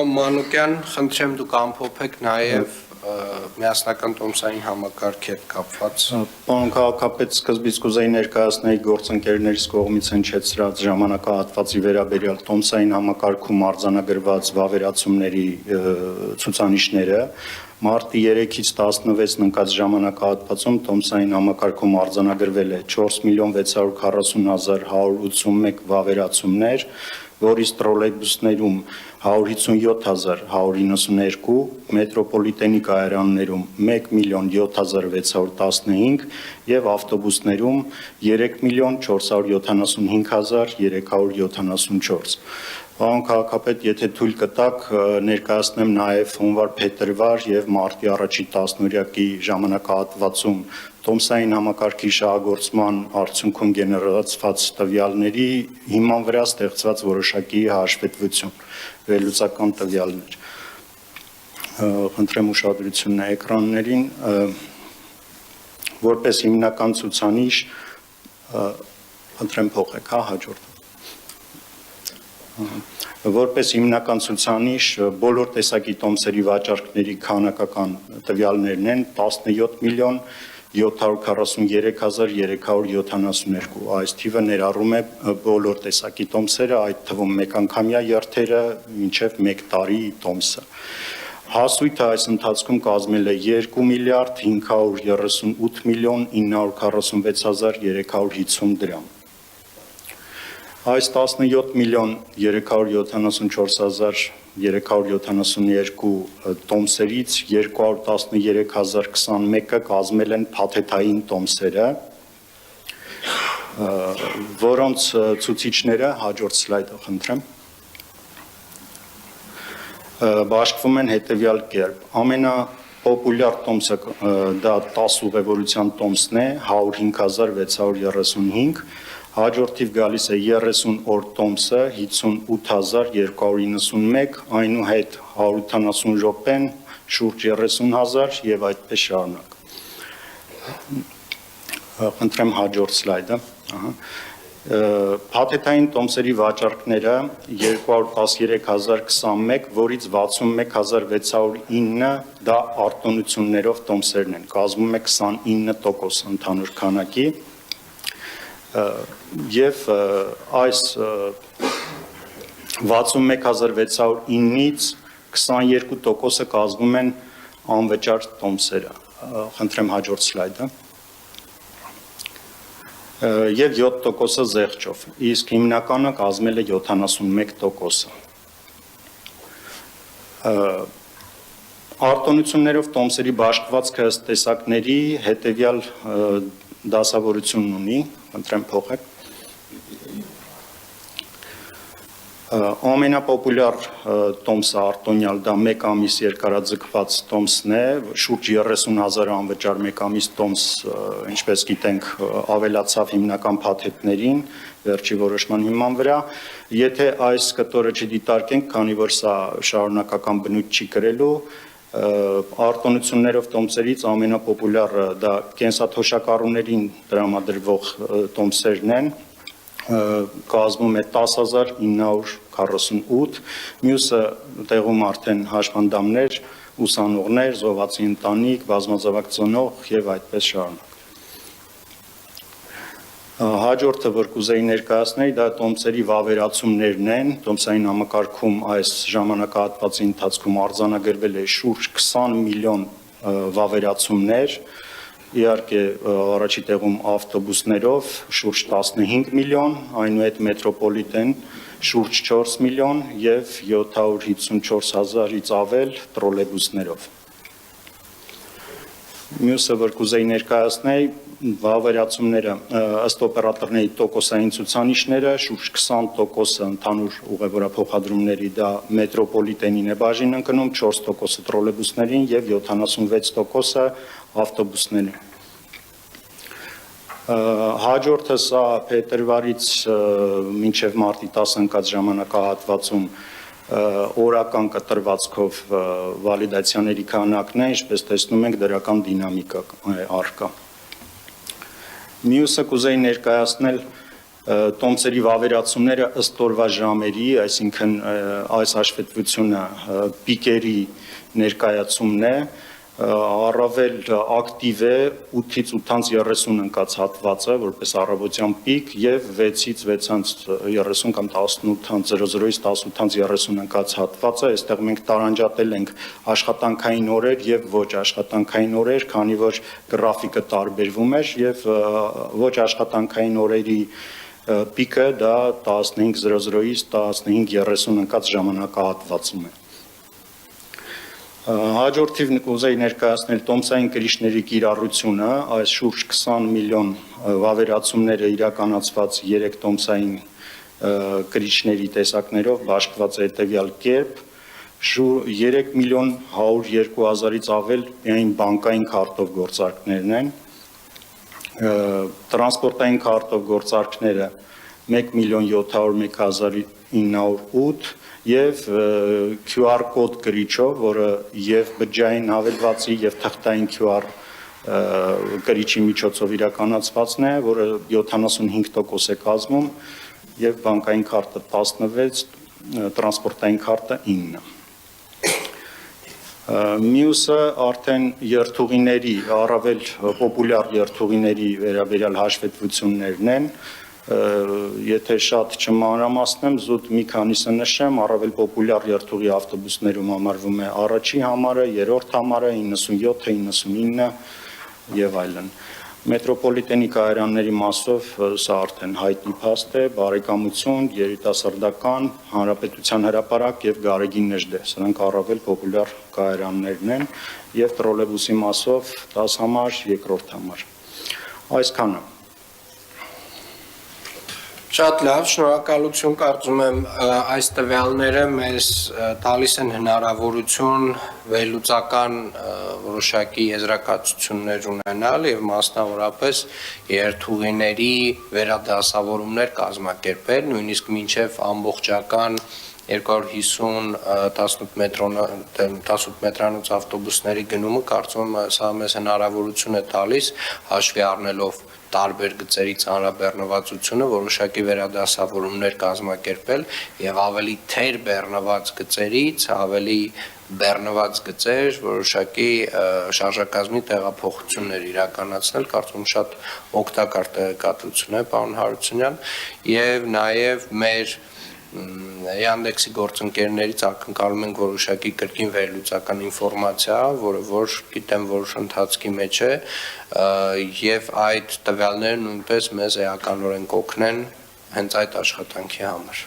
Պարոն Մանուկյան, խնդրեմ դուք ամփոփեք նաև միասնական տոմսային համակարգ հետ կապված։ Պարոն քաղաքապետ, սկզբից կուզեի ներկայացնել գործընկերներից կողմից հնչեցրած ժամանակահատվածի վերաբերյալ տոմսային համակարգում արձանագրված վավերացումների ցուցանիշները։ Մարտի 3-ից 16-ն ընկած ժամանակահատվածում տոմսային համակարգում արձանագրվել է 4.640.181 վավերացումներ, որից տրոլեյբուսներում 157.192, մետրոպոլիտենի կայարաններում 1.007.615 և ավտոբուսներում 3.475.374։ Պարոն քաղաքապետ, եթե թույլ կտաք, ներկայացնեմ նաև հունվար-փետրվար և մարտի 1-ի 10-օրյակի ժամանակահատվածում տոմսային համակարգի շահագործման արդյունքում գեներացված տվյալների հիման վրա ստեղծված որոշակի հաշվետվություն, վերլուծական տվյալներ։ Խնդրեմ ուշադրությունն էկրաններին, որպես հիմնական ցուցանիշ, խնդրեմ փոխեք, հաջորդ։ Որպես հիմնական ցուցանիշ բոլոր տեսակի տոմսերի վաճառքների քանակական տվյալներն են 17.743.372, այս թիվը ներառում է բոլոր տեսակի տոմսերը, այդ թվում մեկանգամյա երթերը մինչև 1 տարի տոմսը։ Հասույթը այս ընթացքում կազմել է 2.538.946.350 դրամ։ Այս 17.374.372 տոմսերից 213.021-ը կազմել են փաթեթային տոմսերը, որոնց ցուցիչները, հաջորդ սլայդը խնդրեմ, բաշխվում են հետևյալ կերպ։ Ամենապոպուլյար տոմսը դա 10 ուղևորության տոմսն է, 105.635, հաջորդիվ գալիս է 30 օր տոմսը 58.291, այնուհետ 180 րոպեն շուրջ 30.000 և այդպես շարունակ։ Խնդրեմ հաջորդ սլայդը։ Փաթեթային տոմսերի վաճառքները 213.021, որից 61.609 դա արտոնություններով տոմսերն են, կազմում է 29% ընդհանուր քանակի, և այս 61.609-ից 22%-ը կազմում են անվճար տոմսերը։ Խնդրեմ հաջորդ սլայդը։ Եվ 7%-ը զեղչով, իսկ հիմնականը կազմել է 71%-ը։ Արտոնություններով տոմսերի բաշխվածքը ըստ տեսակների հետևյալ դասավորությունն ունի, խնդրեմ փոխեք։ Ամենապոպուլյար տոմսը արտոնյալ դա 1 ամիս երկարաձգված տոմսն է, շուրջ 30.000 անվճար 1 ամիս տոմս, ինչպես գիտենք, ավելացավ հիմնական փաթեթներին, վերջի որոշման հիման վրա։ Եթե այս կտորը չդիտարկենք, քանի որ սա շարունակական բնույթ չի կրելու, արտոնություններով տոմսերից ամենապոպուլյարը դա կենսաթոշակառուներին տրամադրվող տոմսերն են, կազմում է 10.948, մյուսը տեղում արդեն հաշմանդամներ, ուսանողներ, զոհվածի ընտանիք, բազմազավակ ծնող և այդպես շարունակ։ Հաջորդը, որ կուզեի ներկայացնել, դա տոմսերի վավերացումներն են, տոմսային համակարգում այս ժամանակահատվածի ընթացքում արձանագրվել է շուրջ 20 միլիոն վավերացումներ, իհարկե առաջի տեղում ավտոբուսներով շուրջ 15 միլիոն, այնուհետ մետրոպոլիտեն շուրջ 4 միլիոն և 754.000-ից ավել տրոլեյբուսներով։ Մյուսը, որ կուզեի ներկայացնել, վավերացումները ըստ օպերատորների տոկոսային ցուցանիշները, շուրջ 20%-ը ընդհանուր ուղևորափոխադրումների դա մետրոպոլիտենին է բաժին ընկնում, 4%-ը տրոլեյբուսներին և 76%-ը ավտոբուսներին։ Հաջորդը սա փետրվարից մինչև մարտի 10 ընկած ժամանակահատվածում օրական կտրվածքով վալիդացիաների քանակն է, ինչպես տեսնում ենք, դրական դինամիկա է առկա։ Մյուսը կուզեի ներկայացնել տոմսերի վավերացումները ըստ օրվա ժամերի, այսինքն այս հաշվետվությունը պիկերի ներկայացումն է, առավել ակտիվ է 8-ից 8:30 ընկած հատվածը, որպես առավոտյան պիկ, եւ 6-ից 6:30 կամ 18:00-ից 18:30 ընկած հատվածը, այստեղ մենք տարանջատել ենք աշխատանքային օրեր եւ ոչ աշխատանքային օրեր, քանի որ գրաֆիկը տարբերվում էր եւ ոչ աշխատանքային օրերի պիկը դա 15:00-ից 15:30 ընկած ժամանակահատվածում է։ Հաջորդիվ կուզեի ներկայացնել տոմսային կրիչների կիրառությունը, այս շուրջ 20 միլիոն վավերացումները իրականացված 3 տոմսային կրիչների տեսակներով բաշխված է հետևյալ կերպ, 3 միլիոն 102 հազարից ավել միայն բանկային քարտով գործարքներն են, տրանսպորտային քարտով գործարքները 1 միլիոն 701 հազար 908 եւ QR կոդ կրիչով, որը եւ բջջային հավելվածի եւ թղթային QR կրիչի միջոցով իրականացվածն է, որը 75% է կազմում եւ բանկային քարտը 16, տրանսպորտային քարտը 9։ Մյուսը արդեն երթուղիների, առավել պոպուլյար երթուղիների վերաբերյալ հաշվետվություններն են, եթե շատ չմանրամասնեմ, զուտ մի քանիսը նշեմ, առավել պոպուլյար երթուղի ավտոբուսներում համարվում է առաջի համարը, երրորդ համարը, 97-ը, 99 եւ այլն։ Մետրոպոլիտենի կայարանների մասով սա արդեն հայտնի փաստ է, բարեկամություն, երիտասարդական, հանրապետության հրապարակ եւ Գարեգին Նժդե, սրանք առավել պոպուլյար կայարաններն են եւ տրոլեյբուսի մասով 10 համար, երկրորդ համար։ Այսքանը։ Շատ լավ, շնորհակալություն, կարծում եմ այս տվյալները մեզ տալիս են հնարավորություն վերլուծական որոշակի եզրակացություններ ունենալ եւ մասնավորապես երթուղիների վերադասավորումներ կազմակերպել, նույնիսկ մինչեւ ամբողջական 250 18 մետրանոց ավտոբուսների գնումը, կարծում եմ սա մեզ հնարավորություն է տալիս հաշվի առնելով տարբեր գծերի ծանրաբեռնվածությունը որոշակի վերադասավորումներ կազմակերպել եւ ավելի թեր բեռնված գծերից ավելի բեռնված գծեր որոշակի շարժակազմի տեղափոխություններ իրականացնել, կարծում շատ օգտակար տեղեկատվություն է, պարոն Հարությունյան, եւ նաեւ մեր Yandex-ի գործընկերներից ակնկալում ենք որոշակի կրկին վերլուծական ինֆորմացիա, որը որ գիտեմ որ ընթացքի մեջ է, եւ այդ տվյալները նույնպես մեզ էականորեն կօգնեն հենց այդ աշխատանքի համար։